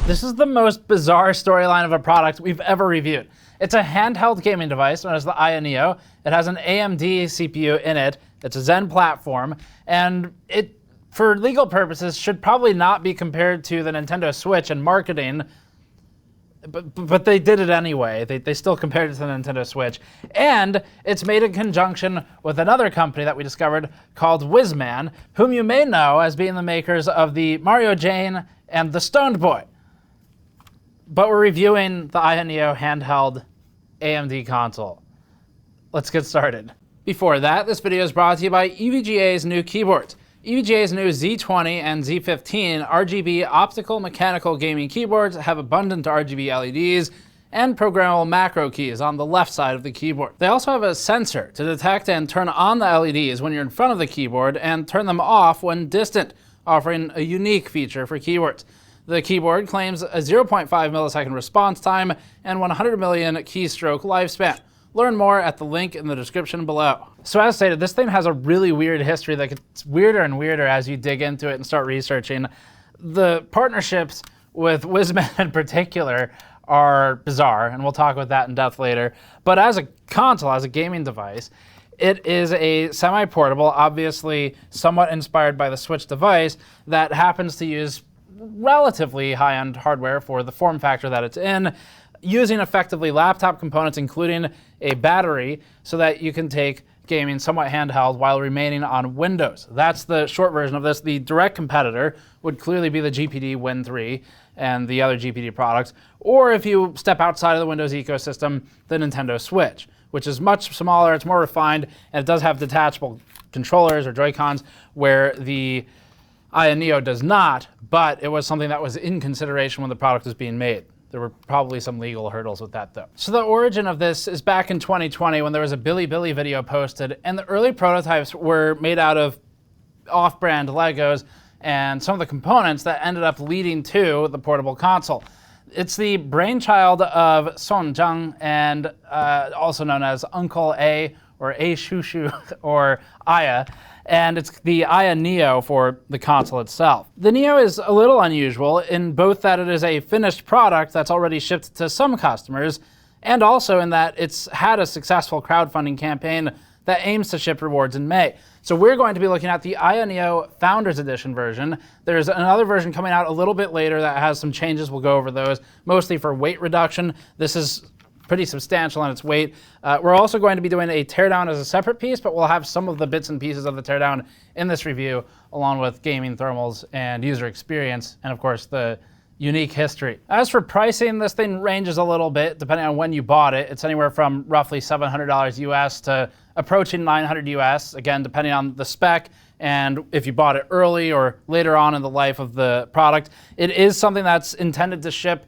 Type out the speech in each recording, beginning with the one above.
This is the most bizarre storyline of a product we've ever reviewed. It's a handheld gaming device known as the Aya Neo. It has an AMD CPU in it. It's a Zen platform, and it, for legal purposes, should probably not be compared to the Nintendo Switch in marketing, but they did it anyway. They still compared it to the Nintendo Switch. And it's made in conjunction with another company that we discovered called Whizman, whom you may know as being the makers of the Mario Jane and the Stoned Boy. But we're reviewing the Aya Neo handheld AMD console. Let's get started. Before that, this video is brought to you by EVGA's new keyboards. EVGA's new Z20 and Z15 RGB optical mechanical gaming keyboards have abundant RGB LEDs and programmable macro keys on the left side of the keyboard. They also have a sensor to detect and turn on the LEDs when you're in front of the keyboard and turn them off when distant, offering a unique feature for keyboards. The keyboard claims a 0.5 millisecond response time and 100 million keystroke lifespan. Learn more at the link in the description below. So as stated, this thing has a really weird history that gets weirder and weirder as you dig into it and start researching. The partnerships with Whizman in particular are bizarre, and we'll talk about that in depth later. But as a console, as a gaming device, it is a semi-portable, obviously somewhat inspired by the Switch device, that happens to use relatively high-end hardware for the form factor that it's in, using effectively laptop components, including a battery, so that you can take gaming somewhat handheld while remaining on Windows. That's the short version of this. The direct competitor would clearly be the GPD WIN3 and the other GPD products, or if you step outside of the Windows ecosystem, the Nintendo Switch, which is much smaller, it's more refined, and it does have detachable controllers or Joy-Cons, where the Aya Neo does not, but it was something that was in consideration when the product was being made. There were probably some legal hurdles with that, though. So the origin of this is back in 2020 when there was a Bilibili video posted, and the early prototypes were made out of off-brand Legos and some of the components that ended up leading to the portable console. It's the brainchild of Song Zhang, and also known as Uncle A, or A Shushu, or Aya. And it's the Aya Neo for the console itself. The Neo is a little unusual in both that it is a finished product that's already shipped to some customers, and also in that it's had a successful crowdfunding campaign that aims to ship rewards in May. So we're going to be looking at the Aya Neo Founders Edition version. There's another version coming out a little bit later that has some changes. We'll go over those, mostly for weight reduction. This is pretty substantial in its weight. We're also going to be doing a teardown as a separate piece, but we'll have some of the bits and pieces of the teardown in this review, along with gaming thermals and user experience, and of course the unique history. As for pricing, this thing ranges a little bit depending on when you bought it. It's anywhere from roughly $700 US to approaching $900 US, again, depending on the spec and if you bought it early or later on in the life of the product. It is something that's intended to ship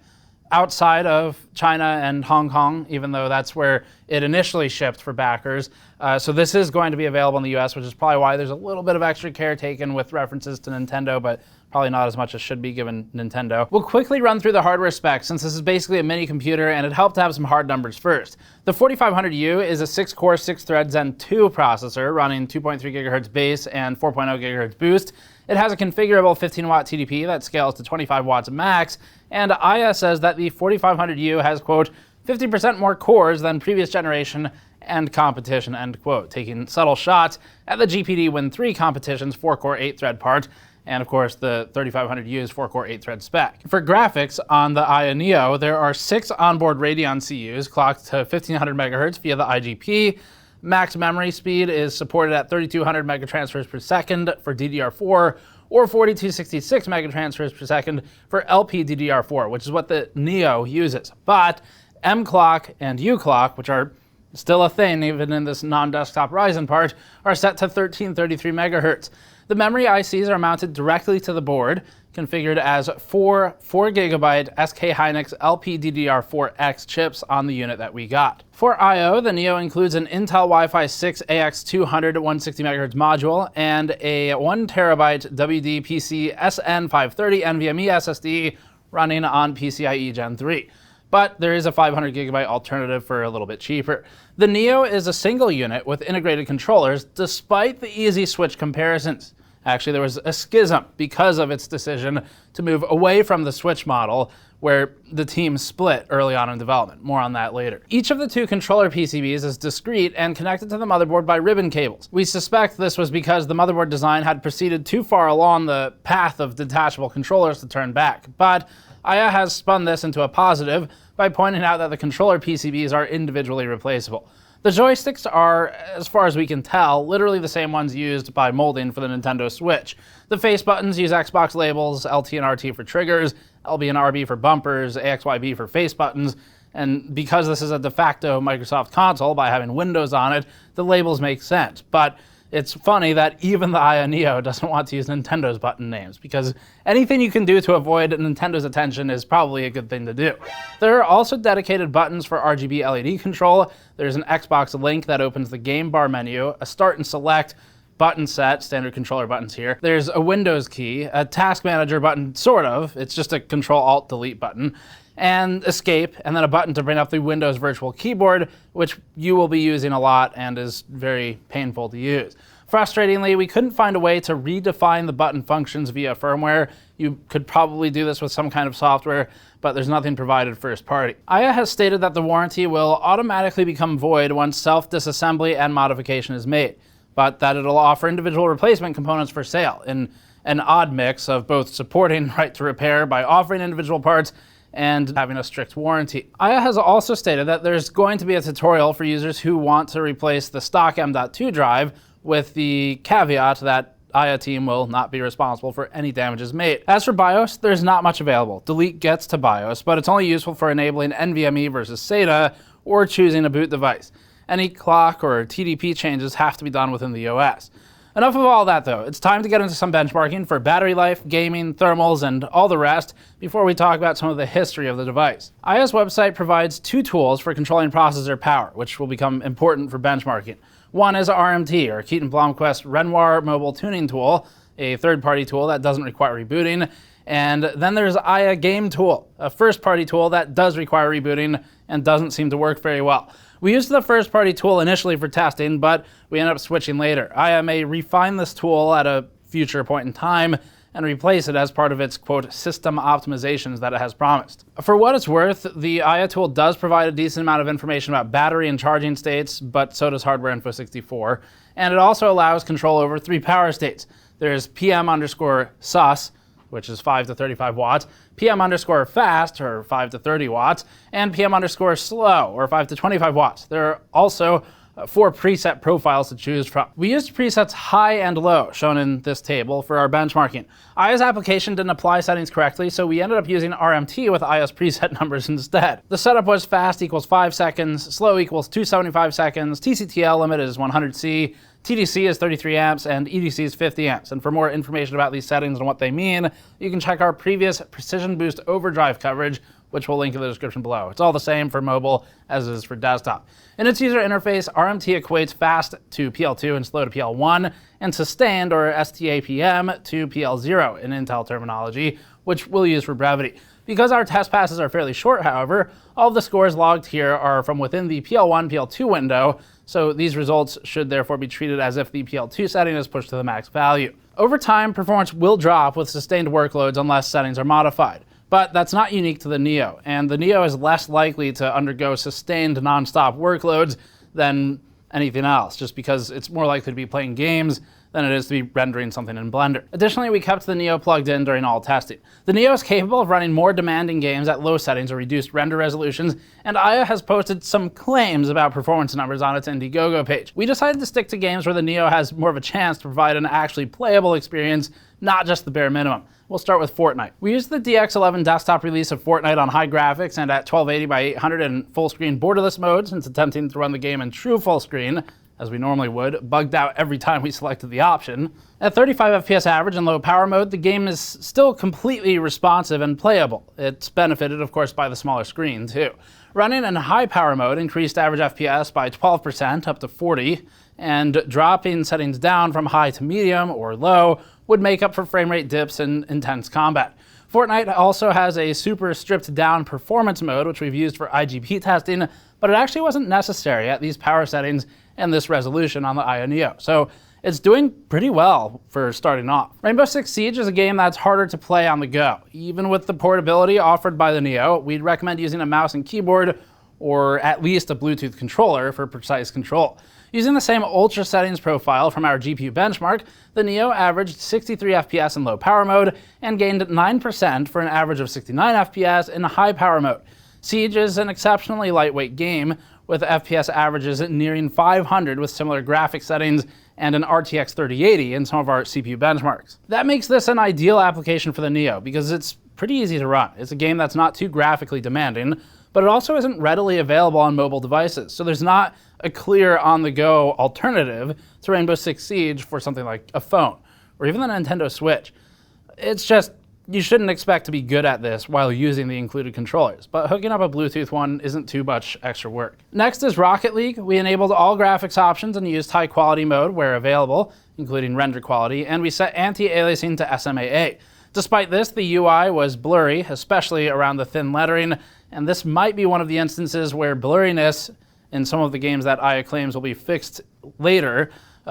outside of China and Hong Kong, even though that's where it initially shipped for backers. So this is going to be available in the US, which is probably why there's a little bit of extra care taken with references to Nintendo, but probably not as much as should be given Nintendo. We'll quickly run through the hardware specs since this is basically a mini computer, and it helped to have some hard numbers first. The 4500U is a 6-core, 6-thread Zen 2 processor running 2.3 gigahertz base and 4.0 gigahertz boost. It has a configurable 15-watt TDP that scales to 25 watts max, and Aya says that the 4500U has, quote, 50% more cores than previous generation and competition, end quote, taking subtle shots at the GPD WIN3 competition's 4-core, 8-thread part, and of course the 3500U's 4-core, 8-thread spec. For graphics on the Aya Neo, there are 6 onboard Radeon CUs clocked to 1500 megahertz via the IGP. Max memory speed is supported at 3200 megatransfers per second for DDR4, or 4266 megatransfers per second for LPDDR4, which is what the Neo uses. But M clock and U clock, which are still a thing even in this non-desktop Ryzen part, are set to 1333 megahertz. The memory ICs are mounted directly to the board, configured as 4 4GB SK Hynix LPDDR4X chips on the unit that we got. For I/O, the Neo includes an Intel Wi-Fi 6 AX200 160MHz module and a 1TB WD-PC SN530 NVMe SSD running on PCIe Gen 3. But there is a 500GB alternative for a little bit cheaper. The Neo is a single unit with integrated controllers, despite the easy switch comparisons. Actually, there was a schism because of its decision to move away from the Switch model, where the team split early on in development. More on that later. Each of the two controller PCBs is discrete and connected to the motherboard by ribbon cables. We suspect this was because the motherboard design had proceeded too far along the path of detachable controllers to turn back, but Aya has spun this into a positive by pointing out that the controller PCBs are individually replaceable. The joysticks are, as far as we can tell, literally the same ones used by molding for the Nintendo Switch. The face buttons use Xbox labels, LT and RT for triggers, LB and RB for bumpers, AXYB for face buttons, and because this is a de facto Microsoft console by having Windows on it, the labels make sense. But it's funny that even the Aya Neo doesn't want to use Nintendo's button names, because anything you can do to avoid Nintendo's attention is probably a good thing to do. There are also dedicated buttons for RGB LED control. There's an Xbox link that opens the game bar menu, a start and select button set, standard controller buttons here. There's a Windows key, a task manager button, sort of. It's just a Control-Alt-Delete button, and escape, and then a button to bring up the Windows Virtual Keyboard, which you will be using a lot and is very painful to use. Frustratingly, we couldn't find a way to redefine the button functions via firmware. You could probably do this with some kind of software, but there's nothing provided first party. Aya has stated that the warranty will automatically become void once self-disassembly and modification is made, but that it'll offer individual replacement components for sale in an odd mix of both supporting right to repair by offering individual parts and having a strict warranty. Aya has also stated that there's going to be a tutorial for users who want to replace the stock M.2 drive, with the caveat that Aya team will not be responsible for any damages made. As for BIOS, there's not much available. Delete gets to BIOS, but it's only useful for enabling NVMe versus SATA or choosing a boot device. Any clock or TDP changes have to be done within the OS. Enough of all that though, it's time to get into some benchmarking for battery life, gaming, thermals, and all the rest before we talk about some of the history of the device. Aya's website provides two tools for controlling processor power, which will become important for benchmarking. One is RMT, or Keaton Blomquist Renoir Mobile Tuning Tool, a third-party tool that doesn't require rebooting. And then there's Aya Game Tool, a first-party tool that does require rebooting and doesn't seem to work very well. We used the first-party tool initially for testing, but we ended up switching later. Aya may refine this tool at a future point in time and replace it as part of its, quote, system optimizations that it has promised. For what it's worth, the Aya tool does provide a decent amount of information about battery and charging states, but so does Hardware Info 64. And it also allows control over 3 power states. There's PM_sus, which is 5 to 35 watts, PM_fast, or 5 to 30 watts, and PM_slow, or 5 to 25 watts. There are also 4 preset profiles to choose from. We used presets high and low, shown in this table, for our benchmarking. Aya's application didn't apply settings correctly, so we ended up using RMT with Aya's preset numbers instead. The setup was fast equals 5 seconds, slow equals 275 seconds, TCTL limit is 100C, TDC is 33 amps, and EDC is 50 amps. And for more information about these settings and what they mean, you can check our previous Precision Boost Overdrive coverage, which we'll link in the description below. It's all the same for mobile as it is for desktop. In its user interface, RMT equates fast to PL2 and slow to PL1, and sustained, or STAPM, to PL0 in Intel terminology, which we'll use for brevity. Because our test passes are fairly short, however, all of the scores logged here are from within the PL1, PL2 window, so these results should therefore be treated as if the PL2 setting is pushed to the max value. Over time, performance will drop with sustained workloads unless settings are modified. But that's not unique to the Neo, and the Neo is less likely to undergo sustained non-stop workloads than anything else, just because it's more likely to be playing games than it is to be rendering something in Blender. Additionally, we kept the Neo plugged in during all testing. The Neo is capable of running more demanding games at low settings or reduced render resolutions, and Aya has posted some claims about performance numbers on its Indiegogo page. We decided to stick to games where the Neo has more of a chance to provide an actually playable experience, not just the bare minimum. We'll start with Fortnite. We used the DX11 desktop release of Fortnite on high graphics and at 1280 by 800 in full screen borderless mode, since attempting to run the game in true full screen, as we normally would, bugged out every time we selected the option. At 35 FPS average in low power mode, the game is still completely responsive and playable. It's benefited, of course, by the smaller screen, too. Running in high power mode increased average FPS by 12% up to 40, and dropping settings down from high to medium or low would make up for frame rate dips in intense combat. Fortnite also has a super stripped down performance mode, which we've used for IGP testing, but it actually wasn't necessary at these power settings and this resolution on the Aya Neo. So It's doing pretty well for starting off. Rainbow Six Siege is a game that's harder to play on the go. Even with the portability offered by the Neo, we'd recommend using a mouse and keyboard or at least a Bluetooth controller for precise control. Using the same ultra settings profile from our GPU benchmark, the Neo averaged 63 FPS in low power mode and gained 9% for an average of 69 FPS in high power mode. Siege is an exceptionally lightweight game, with FPS averages nearing 500 with similar graphic settings and an RTX 3080 in some of our CPU benchmarks. That makes this an ideal application for the Neo because it's pretty easy to run. It's a game that's not too graphically demanding, but it also isn't readily available on mobile devices, so there's not a clear on-the-go alternative to Rainbow Six Siege for something like a phone or even the Nintendo Switch. It's just, you shouldn't expect to be good at this while using the included controllers, but hooking up a Bluetooth one isn't too much extra work. Next is Rocket League. We enabled all graphics options and used high quality mode where available, including render quality, and we set anti-aliasing to SMAA. Despite this, the UI was blurry, especially around the thin lettering, and this might be one of the instances where blurriness in some of the games that IA claims will be fixed later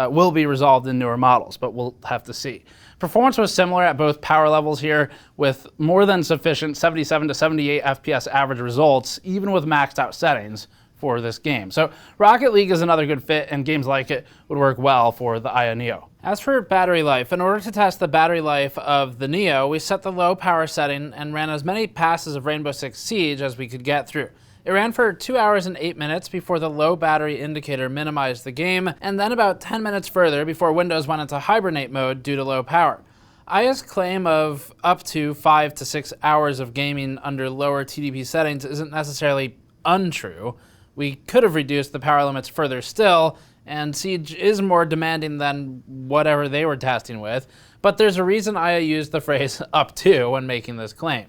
will be resolved in newer models, but we'll have to see. Performance was similar at both power levels here, with more than sufficient 77 to 78 FPS average results, even with maxed out settings for this game. So Rocket League is another good fit, and games like it would work well for the IA Neo. As for battery life, in order to test the battery life of the Neo, we set the low power setting and ran as many passes of Rainbow Six Siege as we could get through. It ran for 2 hours and 8 minutes before the low battery indicator minimized the game, and then about 10 minutes further before Windows went into hibernate mode due to low power. IA's claim of up to 5 to 6 hours of gaming under lower TDP settings isn't necessarily untrue. We could have reduced the power limits further still, and Siege is more demanding than whatever they were testing with, but there's a reason IA used the phrase up to when making this claim.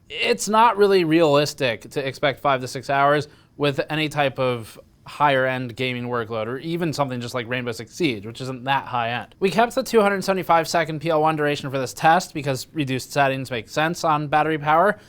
It's not really realistic to expect 5 to 6 hours with any type of higher end gaming workload, or even something just like Rainbow Six Siege, which isn't that high end. We kept the 275 second PL1 duration for this test because reduced settings make sense on battery power.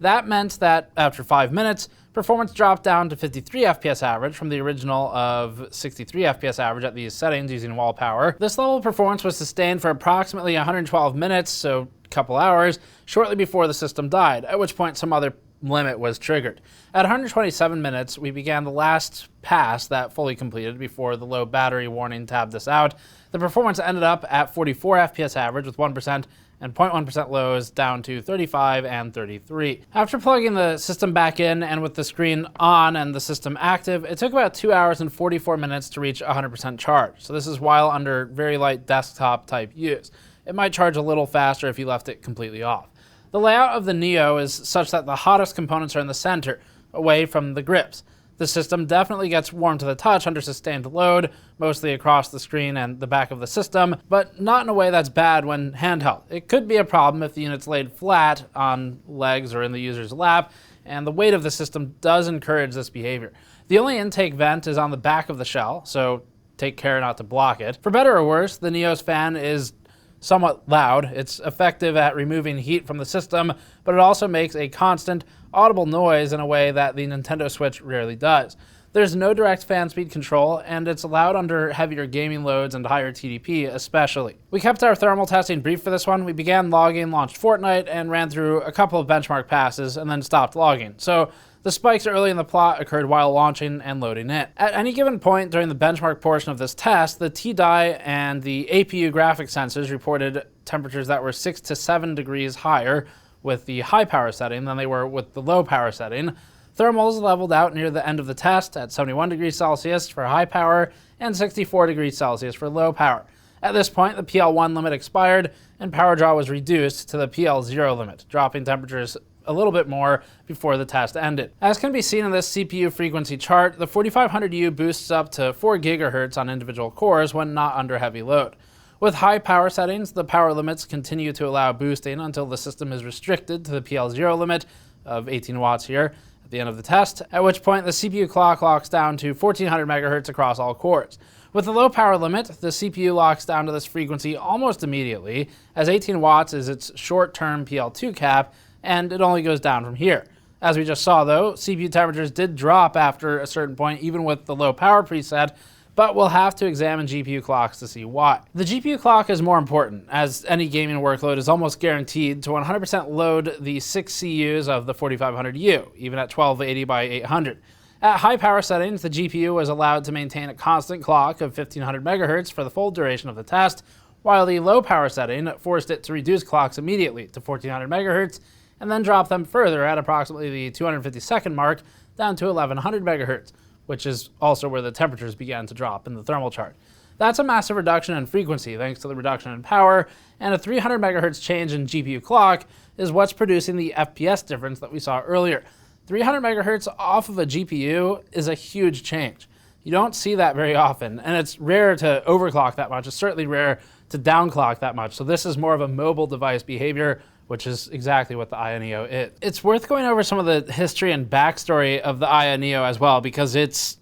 That meant that after 5 minutes, performance dropped down to 53 FPS average from the original of 63 FPS average at these settings using wall power. This level of performance was sustained for approximately 112 minutes, so a couple hours, shortly before the system died, at which point some other limit was triggered. At 127 minutes, we began the last pass that fully completed before the low battery warning tabbed us out. The performance ended up at 44 FPS average with 1% and 0.1% lows down to 35 and 33. After plugging the system back in and with the screen on and the system active, it took about 2 hours and 44 minutes to reach 100% charge. So this is while under very light desktop type use. It might charge a little faster if you left it completely off. The layout of the Neo is such that the hottest components are in the center, away from the grips. The system definitely gets warm to the touch under sustained load, mostly across the screen and the back of the system, but not in a way that's bad when handheld. It could be a problem if the unit's laid flat on legs or in the user's lap, and the weight of the system does encourage this behavior. The only intake vent is on the back of the shell, so take care not to block it. For better or worse, the Neo's fan is somewhat loud. It's effective at removing heat from the system, but it also makes a constant, audible noise in a way that the Nintendo Switch rarely does. There's no direct fan speed control, and it's loud under heavier gaming loads and higher TDP especially. We kept our thermal testing brief for this one. We began logging, launched Fortnite, and ran through a couple of benchmark passes, and then stopped logging. So the spikes early in the plot occurred while launching and loading in. At any given point during the benchmark portion of this test, the T-die and the APU graphic sensors reported temperatures that were 6 to 7 degrees higher with the high power setting than they were with the low power setting. Thermals leveled out near the end of the test at 71 degrees Celsius for high power and 64 degrees Celsius for low power. At this point, the PL1 limit expired and power draw was reduced to the PL0 limit, dropping temperatures a little bit more before the test ended. As can be seen in this CPU frequency chart, the 4500U boosts up to 4 GHz on individual cores when not under heavy load. With high power settings, the power limits continue to allow boosting until the system is restricted to the PL0 limit of 18 watts here at the end of the test, at which point the CPU clock locks down to 1400 MHz across all cores. With the low power limit, the CPU locks down to this frequency almost immediately, as 18 watts is its short-term PL2 cap, and it only goes down from here. As we just saw though, CPU temperatures did drop after a certain point even with the low power preset, but we'll have to examine GPU clocks to see why. The GPU clock is more important, as any gaming workload is almost guaranteed to 100% load the 6 CUs of the 4500U, even at 1280 by 800. At high power settings, the GPU was allowed to maintain a constant clock of 1500 MHz for the full duration of the test, while the low power setting forced it to reduce clocks immediately to 1400 MHz and then drop them further at approximately the 250-second mark down to 1100 MHz, which is also where the temperatures began to drop in the thermal chart. That's a massive reduction in frequency thanks to the reduction in power, and a 300 MHz change in GPU clock is what's producing the FPS difference that we saw earlier. 300 MHz off of a GPU is a huge change. You don't see that very often, and it's rare to overclock that much. It's certainly rare to downclock that much. So this is more of a mobile device behavior, which is exactly what the Aya Neo is. It's worth going over some of the history and backstory of the Aya Neo as well, because it's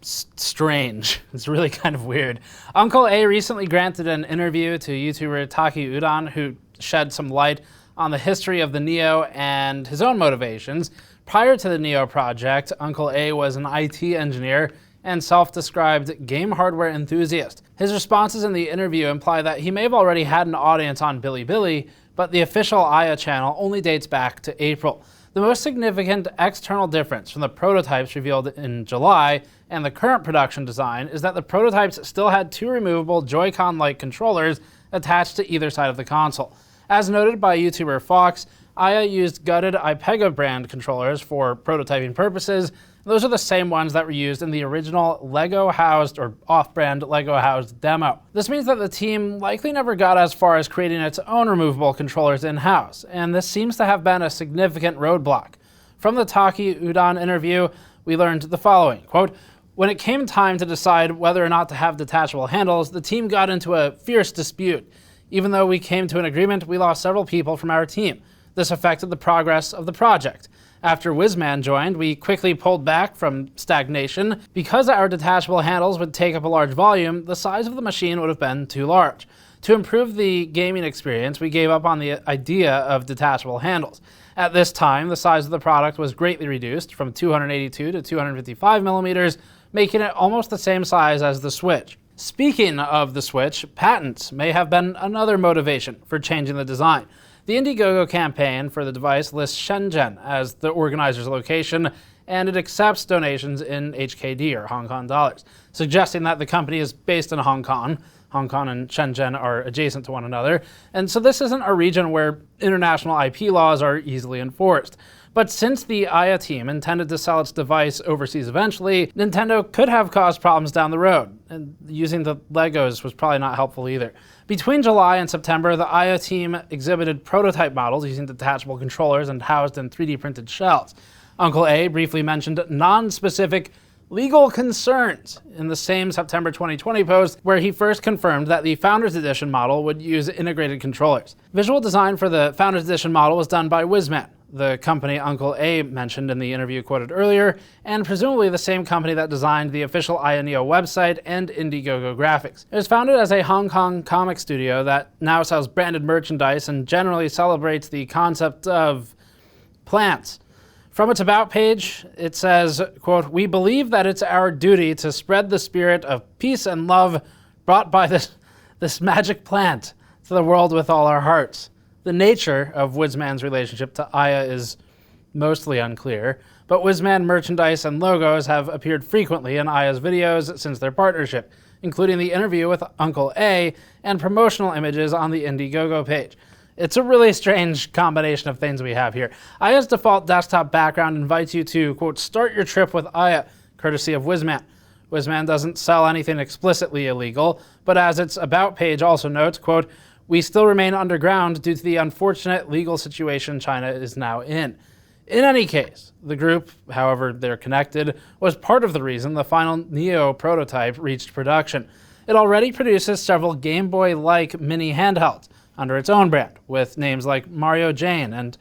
strange. It's really kind of weird. Uncle A recently granted an interview to YouTuber Taki Udon, who shed some light on the history of the Neo and his own motivations. Prior to the Neo project, Uncle A was an IT engineer and self-described game hardware enthusiast. His responses in the interview imply that he may have already had an audience on Bilibili, but the official Aya channel only dates back to April. The most significant external difference from the prototypes revealed in July and the current production design is that the prototypes still had 2 removable Joy-Con-like controllers attached to either side of the console. As noted by YouTuber Fox, Aya used gutted iPega brand controllers for prototyping purposes. Those are the same ones that were used in the original Lego-housed or off-brand Lego-housed demo. This means that the team likely never got as far as creating its own removable controllers in-house, and this seems to have been a significant roadblock. From the Taki Udon interview, we learned the following, quote, "When it came time to decide whether or not to have detachable handles, the team got into a fierce dispute. Even though we came to an agreement, we lost several people from our team. This affected the progress of the project. After Wizman joined, we quickly pulled back from stagnation. Because our detachable handles would take up a large volume, the size of the machine would have been too large. To improve the gaming experience, we gave up on the idea of detachable handles. At this time, the size of the product was greatly reduced from 282 to 255 millimeters, making it almost the same size as the Switch. Speaking of the Switch, patents may have been another motivation for changing the design. The Indiegogo campaign for the device lists Shenzhen as the organizer's location, and it accepts donations in HKD, or Hong Kong dollars, suggesting that the company is based in Hong Kong. Hong Kong and Shenzhen are adjacent to one another, and so this isn't a region where international IP laws are easily enforced. But since the Aya team intended to sell its device overseas eventually, Nintendo could have caused problems down the road, and using the Legos was probably not helpful either. Between July and September, the Aya team exhibited prototype models using detachable controllers and housed in 3D printed shells. Uncle A briefly mentioned non-specific legal concerns in the same September 2020 post, where he first confirmed that the Founders Edition model would use integrated controllers. Visual design for the Founders Edition model was done by Wizman, the company Uncle A mentioned in the interview quoted earlier, and presumably the same company that designed the official Aya Neo website and Indiegogo graphics. It was founded as a Hong Kong comic studio that now sells branded merchandise and generally celebrates the concept of plants. From its About page, it says, quote, "We believe that it's our duty to spread the spirit of peace and love brought by this magic plant to the world with all our hearts." The nature of Wizman's relationship to Aya is mostly unclear, but Wizman merchandise and logos have appeared frequently in Aya's videos since their partnership, including the interview with Uncle A and promotional images on the Indiegogo page. It's a really strange combination of things we have here. Aya's default desktop background invites you to, quote, "start your trip with Aya," courtesy of Wizman. Wizman doesn't sell anything explicitly illegal, but as its About page also notes, quote, "We still remain underground due to the unfortunate legal situation China is now in." In any case, the group, however they're connected, was part of the reason the final Neo prototype reached production. It already produces several Game Boy-like mini handhelds under its own brand, with names like Mario Jane and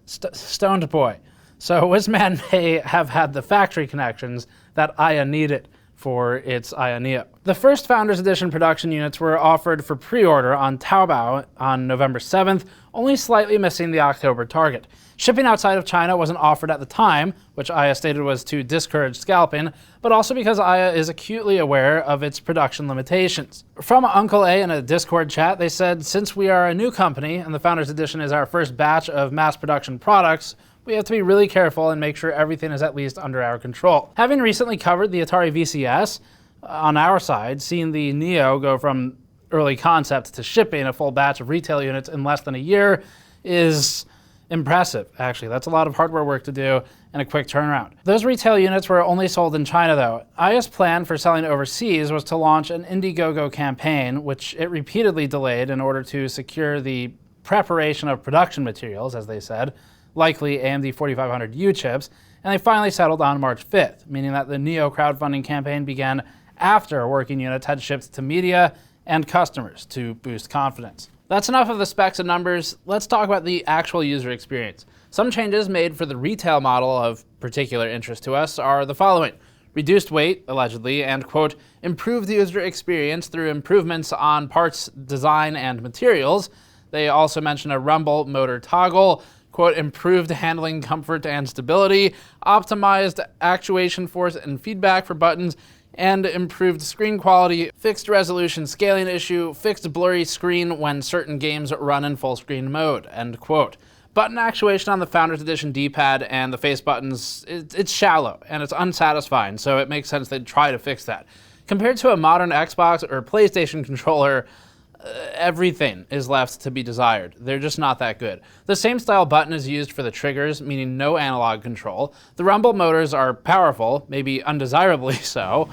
Stoned Boy. So Wizman may have had the factory connections that Aya needed for its Aya Neo. The first Founders Edition production units were offered for pre-order on Taobao on November 7th, only slightly missing the October target. Shipping outside of China wasn't offered at the time, which Aya stated was to discourage scalping, but also because Aya is acutely aware of its production limitations. From Uncle A in a Discord chat, they said, "Since we are a new company and the Founders Edition is our first batch of mass production products, we have to be really careful and make sure everything is at least under our control." Having recently covered the Atari VCS, on our side, seeing the Neo go from early concept to shipping a full batch of retail units in less than a year is impressive, actually. That's a lot of hardware work to do and a quick turnaround. Those retail units were only sold in China, though. Aya's plan for selling overseas was to launch an Indiegogo campaign, which it repeatedly delayed in order to secure the preparation of production materials, as they said, likely AMD 4500U chips, and they finally settled on March 5th, meaning that the Neo crowdfunding campaign began after working units had shipped to media and customers to boost confidence. That's enough of the specs and numbers. Let's talk about the actual user experience. Some changes made for the retail model of particular interest to us are the following: reduced weight, allegedly, and, quote, improved user experience through improvements on parts design and materials. They also mention a rumble motor toggle, quote, improved handling comfort and stability, optimized actuation force and feedback for buttons, and improved screen quality, fixed resolution scaling issue, fixed blurry screen when certain games run in full screen mode, end quote. Button actuation on the Founders Edition D-pad and the face buttons, it's shallow and it's unsatisfying, so it makes sense they'd try to fix that. Compared to a modern Xbox or PlayStation controller, everything is left to be desired. They're just not that good. The same style button is used for the triggers, meaning no analog control. The rumble motors are powerful, maybe undesirably so.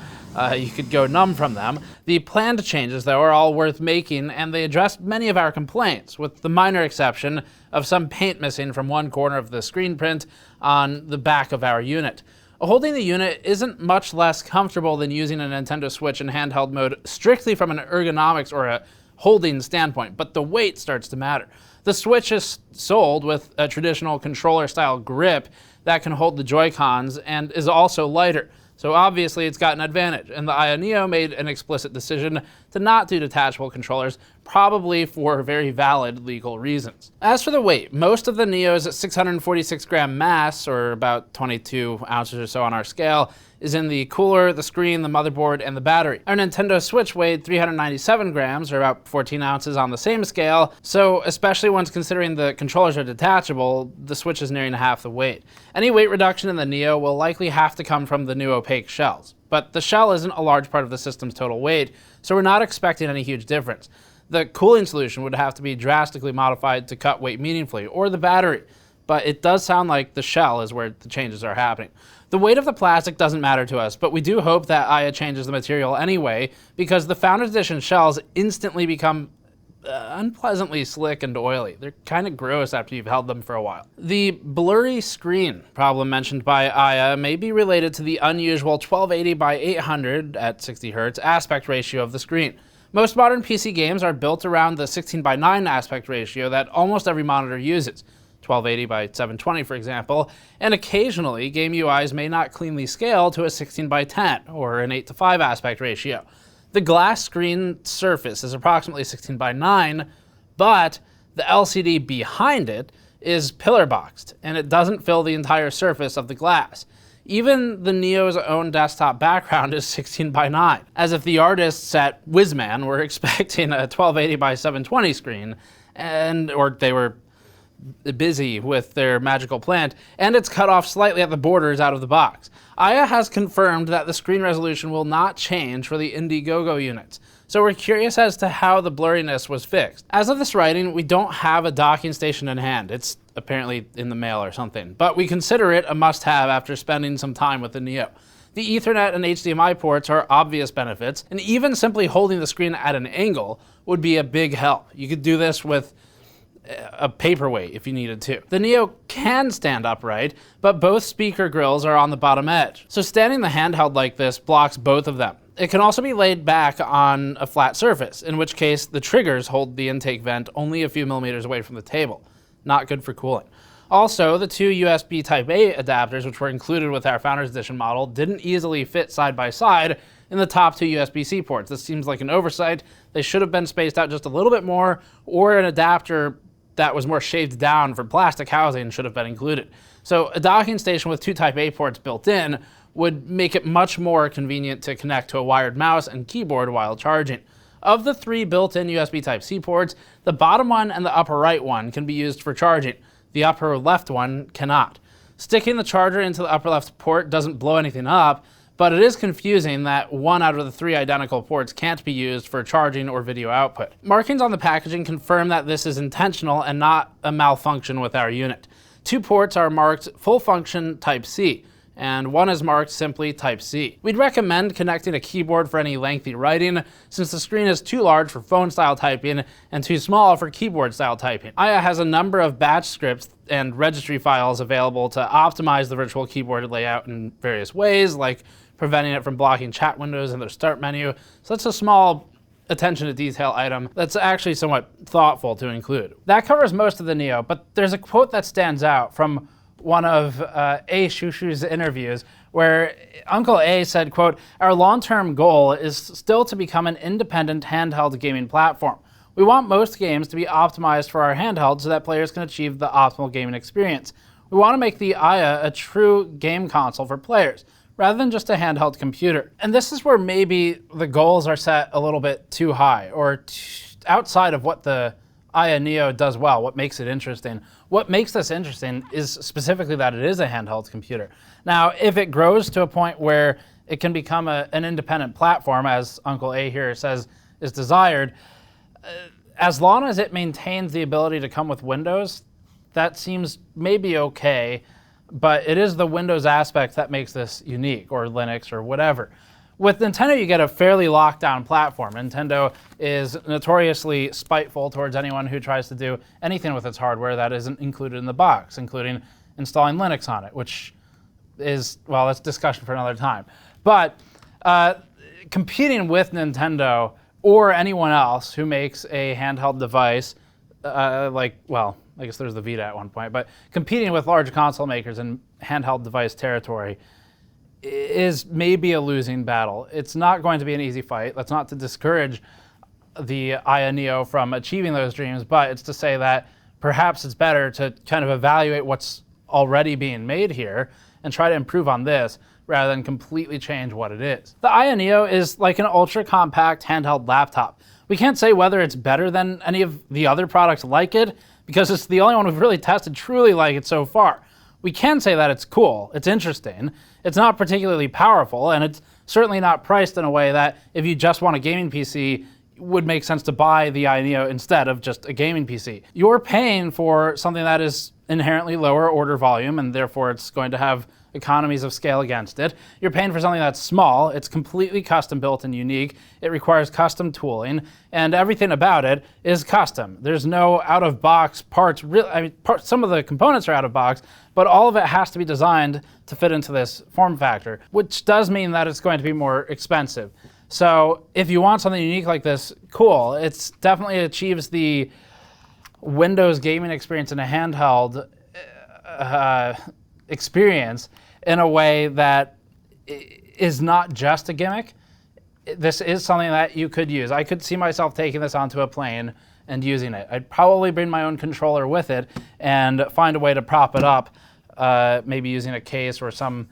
You could go numb from them. The planned changes, though, are all worth making, and they address many of our complaints, with the minor exception of some paint missing from one corner of the screen print on the back of our unit. Holding the unit isn't much less comfortable than using a Nintendo Switch in handheld mode strictly from an ergonomics or a holding standpoint, but the weight starts to matter. The Switch is sold with a traditional controller-style grip that can hold the Joy-Cons and is also lighter, so obviously it's got an advantage, and the Aya Neo made an explicit decision to not do detachable controllers, probably for very valid legal reasons. As for the weight, most of the Neo's 646 gram mass, or about 22 ounces or so on our scale, is in the cooler, the screen, the motherboard, and the battery. Our Nintendo Switch weighed 397 grams, or about 14 ounces on the same scale, so especially once considering the controllers are detachable, the Switch is nearing half the weight. Any weight reduction in the Neo will likely have to come from the new opaque shells, but the shell isn't a large part of the system's total weight, so we're not expecting any huge difference. The cooling solution would have to be drastically modified to cut weight meaningfully, or the battery, but it does sound like the shell is where the changes are happening. The weight of the plastic doesn't matter to us, but we do hope that Aya changes the material anyway, because the Founders Edition shells instantly become unpleasantly slick and oily. They're kind of gross after you've held them for a while. The blurry screen problem mentioned by Aya may be related to the unusual 1280 by 800 at 60 Hz aspect ratio of the screen. Most modern PC games are built around the 16 by 9 aspect ratio that almost every monitor uses. 1280 by 720, for example, and occasionally game UIs may not cleanly scale to a 16 by 10 or an 8:5 aspect ratio. The glass screen surface is approximately 16 by 9, but the LCD behind it is pillar boxed, and it doesn't fill the entire surface of the glass. Even the Neo's own desktop background is 16 by 9, as if the artists at Whizman were expecting a 1280 by 720 screen, or they were busy with their magical plant, and it's cut off slightly at the borders out of the box. Aya has confirmed that the screen resolution will not change for the Indiegogo units, so we're curious as to how the blurriness was fixed. As of this writing, we don't have a docking station in hand. It's apparently in the mail or something, but we consider it a must-have after spending some time with the Neo. The Ethernet and HDMI ports are obvious benefits, and even simply holding the screen at an angle would be a big help. You could do this with a paperweight if you needed to. The Neo can stand upright, but both speaker grills are on the bottom edge, so standing the handheld like this blocks both of them. It can also be laid back on a flat surface, in which case the triggers hold the intake vent only a few millimeters away from the table. Not good for cooling. Also, the two USB Type-A adapters, which were included with our Founders Edition model, didn't easily fit side by side in the top two USB-C ports. This seems like an oversight. They should have been spaced out just a little bit more, or an adapter that was more shaved down for plastic housing should have been included. So a docking station with two Type-A ports built in would make it much more convenient to connect to a wired mouse and keyboard while charging. Of the three built-in USB Type-C ports, the bottom one and the upper right one can be used for charging. The upper left one cannot. Sticking the charger into the upper left port doesn't blow anything up, but it is confusing that one out of the three identical ports can't be used for charging or video output. Markings on the packaging confirm that this is intentional and not a malfunction with our unit. Two ports are marked full function Type-C, and one is marked simply Type-C. We'd recommend connecting a keyboard for any lengthy writing, since the screen is too large for phone-style typing and too small for keyboard-style typing. Aya has a number of batch scripts and registry files available to optimize the virtual keyboard layout in various ways, like preventing it from blocking chat windows in their start menu. So that's a small attention to detail item that's actually somewhat thoughtful to include. That covers most of the Neo, but there's a quote that stands out from one of A. Shushu's interviews, where Uncle A said, quote, "Our long-term goal is still to become an independent handheld gaming platform. We want most games to be optimized for our handheld so that players can achieve the optimal gaming experience. We want to make the Aya a true game console for players, rather than just a handheld computer." And this is where maybe the goals are set a little bit too high, or outside of what the Aya Neo does well, what makes it interesting. What makes this interesting is specifically that it is a handheld computer. Now, if it grows to a point where it can become an independent platform, as Uncle A here says is desired, as long as it maintains the ability to come with Windows, that seems maybe okay, but it is the Windows aspect that makes this unique, or Linux, or whatever. With Nintendo, you get a fairly locked down platform. Nintendo is notoriously spiteful towards anyone who tries to do anything with its hardware that isn't included in the box, including installing Linux on it, which is, well, that's discussion for another time. But competing with Nintendo or anyone else who makes a handheld device, well, I guess there's the Vita at one point, but competing with large console makers in handheld device territory is maybe a losing battle. It's not going to be an easy fight. That's not to discourage the Aya Neo from achieving those dreams, but it's to say that perhaps it's better to kind of evaluate what's already being made here and try to improve on this rather than completely change what it is. The Aya Neo is like an ultra-compact handheld laptop. We can't say whether it's better than any of the other products like it, because it's the only one we've really tested truly like it so far. We can say that it's cool, it's interesting, it's not particularly powerful, and it's certainly not priced in a way that if you just want a gaming PC, would make sense to buy the Aya Neo instead of just a gaming PC. You're paying for something that is inherently lower order volume, and therefore it's going to have economies of scale against it. You're paying for something that's small, it's completely custom built and unique, it requires custom tooling, and everything about it is custom. There's no out-of-box parts, some of the components are out-of-box, but all of it has to be designed to fit into this form factor, which does mean that it's going to be more expensive. So if you want something unique like this, cool. It definitely achieves the Windows gaming experience in a handheld experience in a way that is not just a gimmick. This is something that you could use. I could see myself taking this onto a plane and using it. I'd probably bring my own controller with it and find a way to prop it up, maybe using a case or some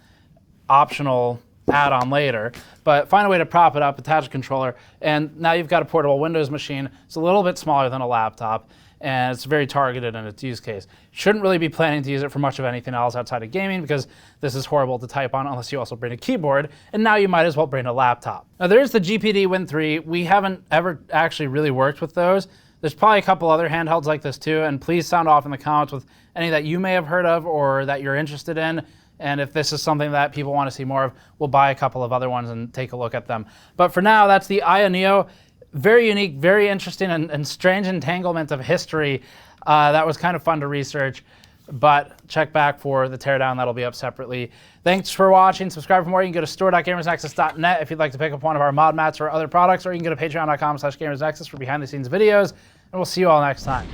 optional add-on later, but find a way to prop it up, attach a controller, and now you've got a portable Windows machine. It's a little bit smaller than a laptop, and it's very targeted in its use case. Shouldn't really be planning to use it for much of anything else outside of gaming, because this is horrible to type on unless you also bring a keyboard, and now you might as well bring a laptop. Now there's the GPD WIN3. We haven't ever actually really worked with those. There's probably a couple other handhelds like this too, and please sound off in the comments with any that you may have heard of or that you're interested in. And if this is something that people want to see more of, we'll buy a couple of other ones and take a look at them. But for now, that's the Aya Neo. Very unique, very interesting, and strange entanglement of history that was kind of fun to research. But check back for the teardown. That'll be up separately. Thanks for watching. Subscribe for more. You can go to store.gamersnexus.net if you'd like to pick up one of our mod mats or other products, or you can go to patreon.com/gamersnexus for behind-the-scenes videos. And we'll see you all next time.